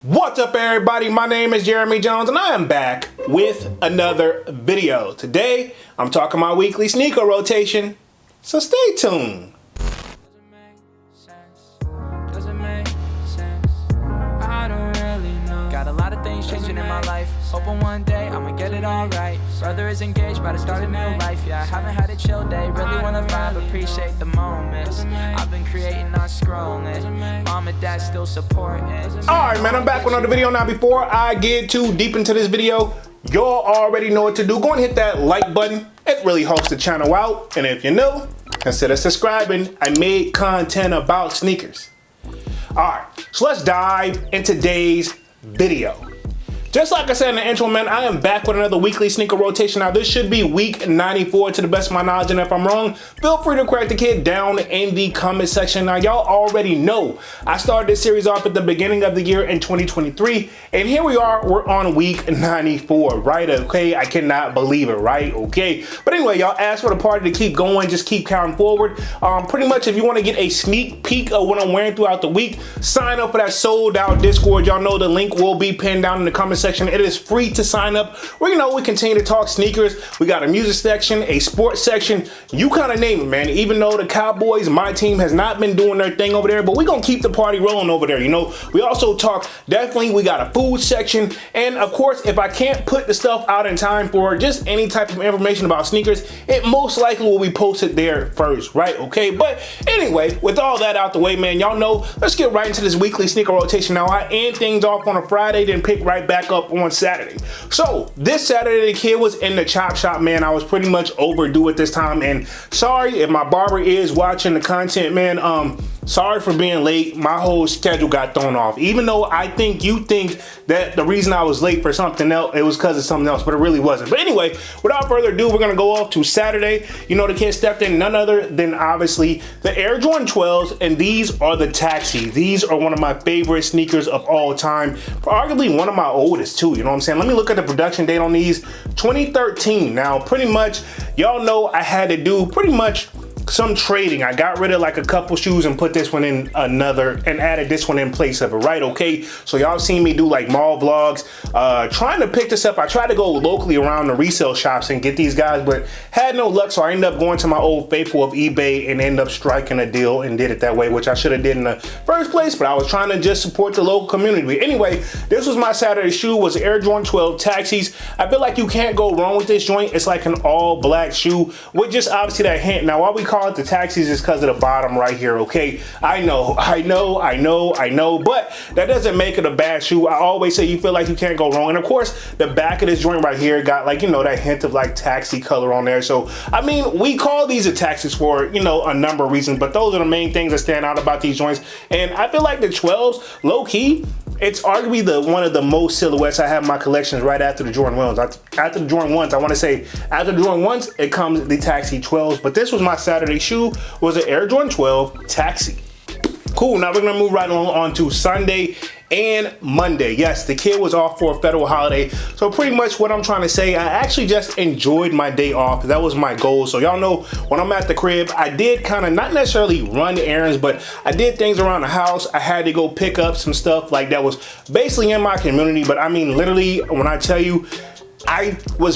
What's up, everybody? My name is Jeremy Jones and I am back with another video. Today I'm talking my weekly sneaker rotation, so stay tuned. I don't really know. Got a lot of things changing in my life. Hoping one day I'ma get it all right. Brother is engaged, about to start a new life. Yeah, I haven't had a chill day. Really wanna vibe, appreciate the moments. I've been creating, not scrolling. Mom and dad still supporting. Alright, man, I'm back with another video. Now, before I get too deep into this video, y'all already know what to do. Go and hit that like button. It really helps the channel out. And if you're new, consider subscribing. I made content about sneakers. Alright, so let's dive into today's video. Just like I said in the intro, man, I am back with another weekly sneaker rotation. Now, this should be week 94 to the best of my knowledge, and if I'm wrong, feel free to correct the kid down in the comment section. Now, y'all already know I started this series off at the beginning of the year in 2023, and here we are, we're on week 94, right? Okay, I cannot believe it, right? Okay, but anyway, y'all asked for the party to keep going, just keep counting forward. Pretty much, if you want to get a sneak peek of what I'm wearing throughout the week, sign up for that sold out Discord. Y'all know the link will be pinned down in the comment section. It is free to sign up. Where, you know, we continue to talk sneakers. We got a music section, a sports section, you kind of name it, man. Even though the Cowboys, my team, has not been doing their thing over there, but we're gonna keep the party rolling over there. You know, we also talk, definitely we got a food section, and of course, if I can't put the stuff out in time for just any type of information about sneakers, it most likely will be posted there first, right? Okay, but anyway, with all that out the way, man, y'all know, let's get right into this weekly sneaker rotation. Now, I end things off on a Friday, then pick right back up on Saturday. So this Saturday, the kid was in the chop shop, man. I was pretty much overdue at this time, and sorry if my barber is watching the content, man. Sorry for being late. My whole schedule got thrown off. Even though I think you think that the reason I was late for something else, it was because of something else, but it really wasn't. But anyway, without further ado, we're gonna go off to Saturday. You know, the kid stepped in none other than obviously the Air Jordan 12s, and these are the Taxi. These are one of my favorite sneakers of all time, arguably one of my oldest too. You know what I'm saying? Let me look at the production date on these. 2013. Now, pretty much, y'all know I had to do pretty much some trading. I got rid of like a couple shoes and put this one in another and added this one in place of it, right? Okay, so y'all seen me do like mall vlogs, trying to pick this up. I tried to go locally around the resale shops and get these guys, but had no luck, so I ended up going to my old faithful of eBay and ended up striking a deal and did it that way, which I should have did in the first place, but I was trying to just support the local community. But anyway, this was my Saturday shoe, was Air Jordan 12 Taxis. I feel like you can't go wrong with this joint. It's like an all black shoe with just obviously that hint. Now, why we call it the Taxis is because of the bottom right here, okay? I know, but that doesn't make it a bad shoe. I always say you feel like you can't go wrong. And of course, the back of this joint right here got like, you know, that hint of like taxi color on there. So, I mean, we call these a Taxis for, you know, a number of reasons, but those are the main things that stand out about these joints. And I feel like the 12s, low key, it's arguably one of the most silhouettes I have in my collections right after the Jordan 1s. After the Jordan 1s, I want to say, after the Jordan 1s, it comes the Taxi 12s. But this was my Saturday shoe, was an Air Jordan 12 Taxi. Cool, now we're gonna move right on to Sunday and Monday. Yes, the kid was off for a federal holiday. So pretty much what I'm trying to say, I actually just enjoyed my day off. That was my goal. So y'all know when I'm at the crib, I did kind of not necessarily run errands, but I did things around the house. I had to go pick up some stuff like that was basically in my community. But I mean, literally, when I tell you,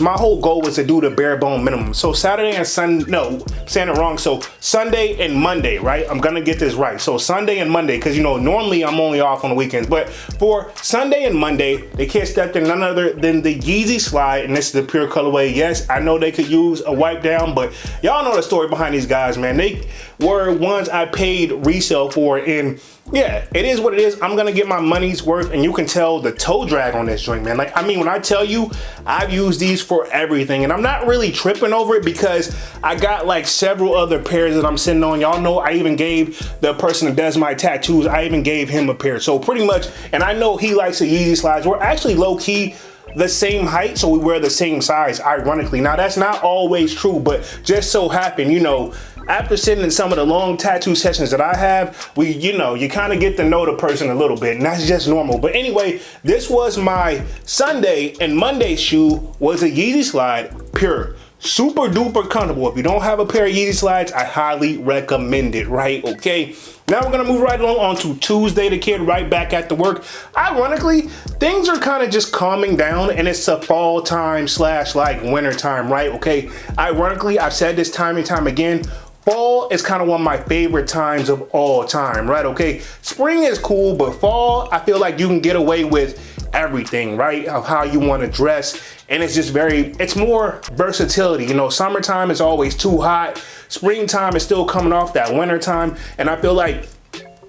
my whole goal was to do the bare bone minimum. So Saturday and Sunday, no, I'm saying it wrong. So Sunday and Monday, right? I'm gonna get this right. So Sunday and Monday, because you know, normally I'm only off on the weekends, but for Sunday and Monday, the kid stepped in none other than the YEEZY Slide, and this is the pure colorway. Yes, I know they could use a wipe down, but y'all know the story behind these guys, man. They were ones I paid resale for, and yeah, it is what it is. I'm gonna get my money's worth, and you can tell the toe drag on this joint, man. Like, I mean, when I tell you, I've used these for everything, and I'm not really tripping over it because I got like several other pairs that I'm sitting on. Y'all know I even gave the person that does my tattoos, I even gave him a pair. So pretty much, and I know he likes the YEEZY Slides. We're actually low key the same height, so we wear the same size, ironically. Now, that's not always true, but just so happened, you know, after sitting in some of the long tattoo sessions that I have, you know, you kind of get to know the person a little bit, and that's just normal. But anyway, this was my Sunday, and Monday shoe was a YEEZY Slide Pure. super duper comfortable. If you don't have a pair of Yeezy slides, I highly recommend it, right? Okay. Now we're gonna move right along on to Tuesday, the kid right back at the work. Ironically, things are kind of just calming down and it's a fall time / like winter time, right? Okay. Ironically, I've said this time and time again, fall is kind of one of my favorite times of all time, right? Okay. Spring is cool, but fall, I feel like you can get away with everything, right? Of how you want to dress. And it's just it's more versatility. You know, summertime is always too hot. Springtime is still coming off that winter time. And I feel like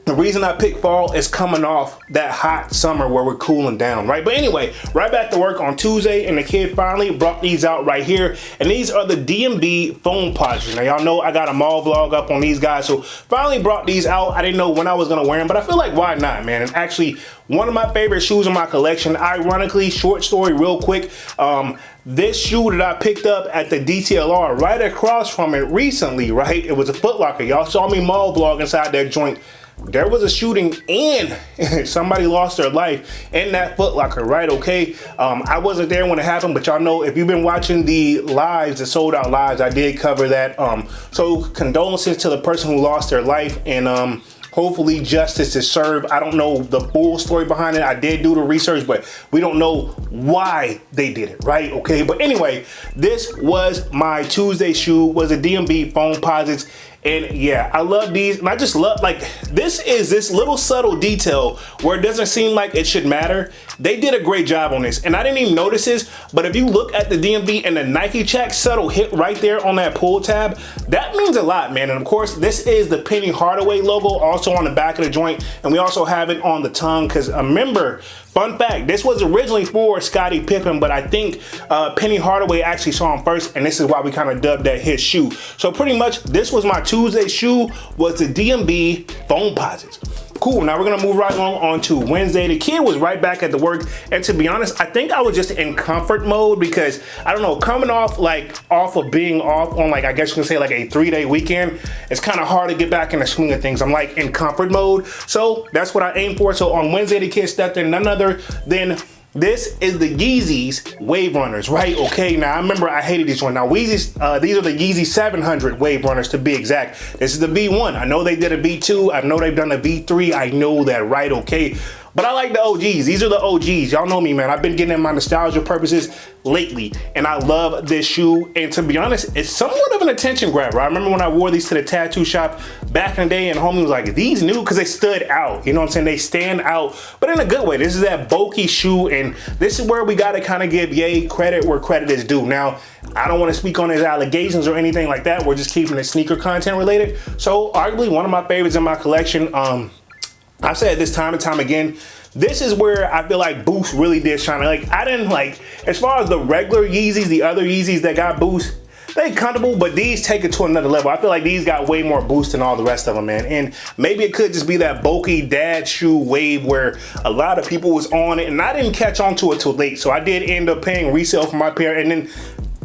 the reason I picked fall is coming off that hot summer where we're cooling down, right? But anyway, right back to work on Tuesday, and the kid finally brought these out right here. And these are the D&B foam posits. Now, y'all know I got a mall vlog up on these guys, so finally brought these out. I didn't know when I was gonna wear them, but I feel like why not, man? It's actually one of my favorite shoes in my collection. Ironically, short story real quick, this shoe that I picked up at the DTLR right across from it recently, right? It was a Foot Locker. Y'all saw me mall vlog inside that joint. There was a shooting and somebody lost their life in that Foot Locker, right? Okay. I wasn't there when it happened, but y'all know if you've been watching the lives, the sold out lives, I did cover that. So condolences to the person who lost their life, and hopefully justice is served. I don't know the full story behind it. I did do the research, but we don't know why they did it, right? Okay. But anyway, this was my Tuesday shoe, was a D&B foam posits. And yeah, I love these, and I just love, like, this little subtle detail where it doesn't seem like it should matter. They did a great job on this, and I didn't even notice this, but if you look at the D&B and the Nike check subtle hit right there on that pull tab, that means a lot, man. And of course, this is the Penny Hardaway logo also on the back of the joint, and we also have it on the tongue, because remember, fun fact, this was originally for Scottie Pippen, but I think Penny Hardaway actually saw him first, and this is why we kind of dubbed that his shoe. So pretty much, this was my Tuesday shoe, was the D&B foam posits. Cool, now we're gonna move right along on to Wednesday. The kid was right back at the work, and to be honest, I think I was just in comfort mode because, I don't know, coming off of being off on, like, I guess you can say like a 3-day weekend, it's kind of hard to get back in the swing of things. I'm like in comfort mode, so that's what I aim for. So on Wednesday, the kid stepped in none other than this is the Yeezys Wave Runners, right? Okay, now I remember I hated this one. Now these are the Yeezy 700 Wave Runners to be exact. This is the V1. I know they did a V2. I know they've done a V3. I know that, right? Okay. But I like the OGs. These are the OGs. Y'all know me, man. I've been getting in my nostalgia purposes lately, and I love this shoe. And to be honest, it's somewhat of an attention grabber. I remember when I wore these to the tattoo shop back in the day, and homie was like, these new, because they stood out. You know what I'm saying? They stand out, but in a good way. This is that bulky shoe, and this is where we got to kind of give Ye credit where credit is due. Now, I don't want to speak on his allegations or anything like that. We're just keeping it sneaker content related. So arguably one of my favorites in my collection. I've said this time and time again, this is where I feel like Boost really did shine. Like, I didn't like, as far as the regular Yeezys, the other Yeezys that got Boost, they comfortable, but these take it to another level. I feel like these got way more boost than all the rest of them, man. And maybe it could just be that bulky dad shoe wave where a lot of people was on it, and I didn't catch on to it till late. So I did end up paying resale for my pair, and then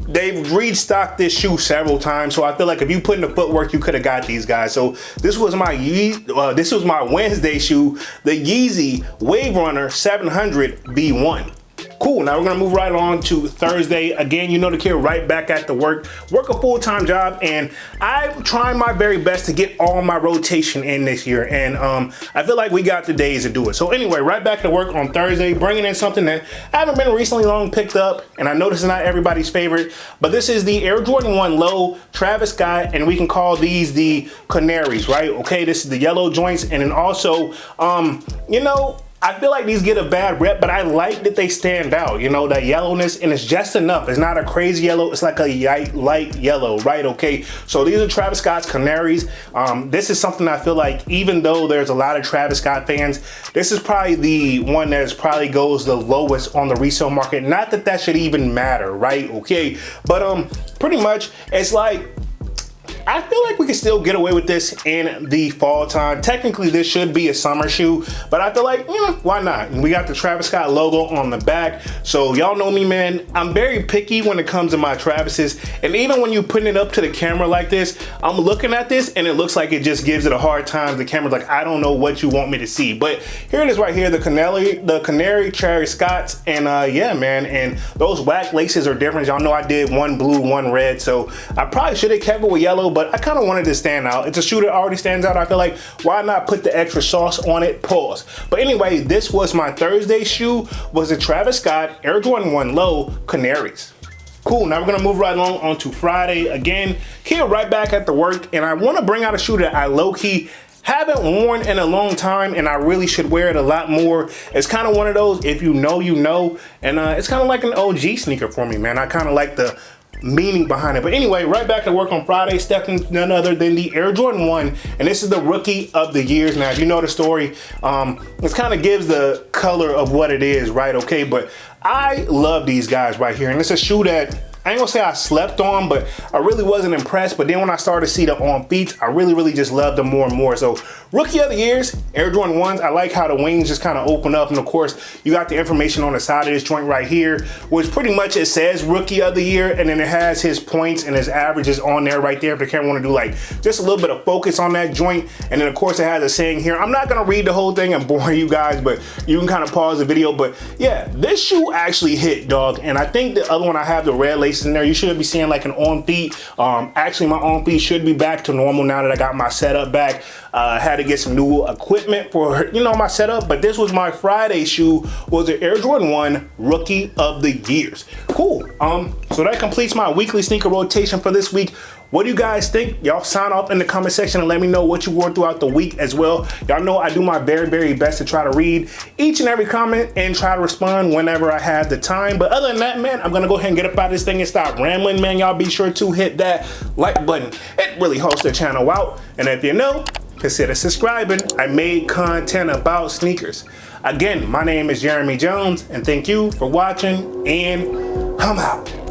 they've restocked this shoe several times, so I feel like if you put in the footwork, you could have got these guys. So this was my Wednesday shoe, the Yeezy Wave Runner 700 V1. Cool, now we're gonna move right on to Thursday. Again, you know the kid right back at the work a full-time job, and I'm trying my very best to get all my rotation in this year, and I feel like we got the days to do it. So anyway, right back to work on Thursday, bringing in something that I haven't been recently long picked up, and I know this is not everybody's favorite, but this is the Air Jordan 1 Low Travis Scott, and we can call these the Canaries, right? Okay, this is the yellow joints, and then also, you know, I feel like these get a bad rep, but I like that they stand out, you know, that yellowness, and it's just enough. It's not a crazy yellow, it's like a light yellow, right? Okay, so these are Travis Scott's Canaries. This is something I feel like, even though there's a lot of Travis Scott fans, this is probably the one that probably goes the lowest on the resale market. Not that that should even matter, right? Okay, but pretty much it's like, I feel like we can still get away with this in the fall time. Technically, this should be a summer shoe, but I feel like, why not? And we got the Travis Scott logo on the back. So y'all know me, man. I'm very picky when it comes to my Travises. And even when you put it up to the camera like this, I'm looking at this and it looks like it just gives it a hard time. The camera's like, I don't know what you want me to see. But here it is right here, the Canary Travis Scotts. And yeah, man, and those black laces are different. Y'all know I did one blue, one red. So I probably should have kept it with yellow, but I kind of wanted to stand out. It's a shoe that already stands out. I feel like, why not put the extra sauce on it? Pause. But anyway, this was my Thursday shoe, was the Travis Scott Air Jordan 1 Low Canaries. Cool, now we're gonna move right along onto Friday. Again, here right back at the work, and I wanna bring out a shoe that I low-key haven't worn in a long time, and I really should wear it a lot more. It's kind of one of those, if you know, you know, and it's kind of like an OG sneaker for me, man. I kind of like the meaning behind it. But anyway, right back at work on Friday, stepping none other than the Air Jordan 1, and this is the Rookie of the Years. Now, if you know the story, it kind of gives the color of what it is, right? Okay, but I love these guys right here, and it's a shoe that I ain't gonna say I slept on, but I really wasn't impressed. But then when I started to see the on feet, I really just loved them more and more. So Rookie of the Years, Air Jordan 1s. I like how the wings just kind of open up. And of course, you got the information on the side of this joint right here, which pretty much it says Rookie of the Year. And then it has his points and his averages on there right there. If the camera want to do like just a little bit of focus on that joint. And then of course it has a saying here. I'm not gonna read the whole thing and bore you guys, but you can kind of pause the video. But yeah, this shoe actually hit, dog. And I think the other one, I have the red laces in there. You should be seeing like an on feet. Actually, my on feet should be back to normal now that I got my setup back. Had to get some new equipment for, you know, my setup, but this was my Friday shoe, was the Air Jordan 1 Rookie of the Years. Cool. So that completes my weekly sneaker rotation for this week. What do you guys think? Y'all sign off in the comment section and let me know what you wore throughout the week as well. Y'all know I do my very best to try to read each and every comment and try to respond whenever I have the time. But other than that, man, I'm gonna go ahead and get up out of this thing and stop rambling, man. Y'all be sure to hit that like button. It really helps the channel out. And if you know, consider subscribing. I made content about sneakers. Again, my name is Jeremy Jones, and thank you for watching, and I'm out.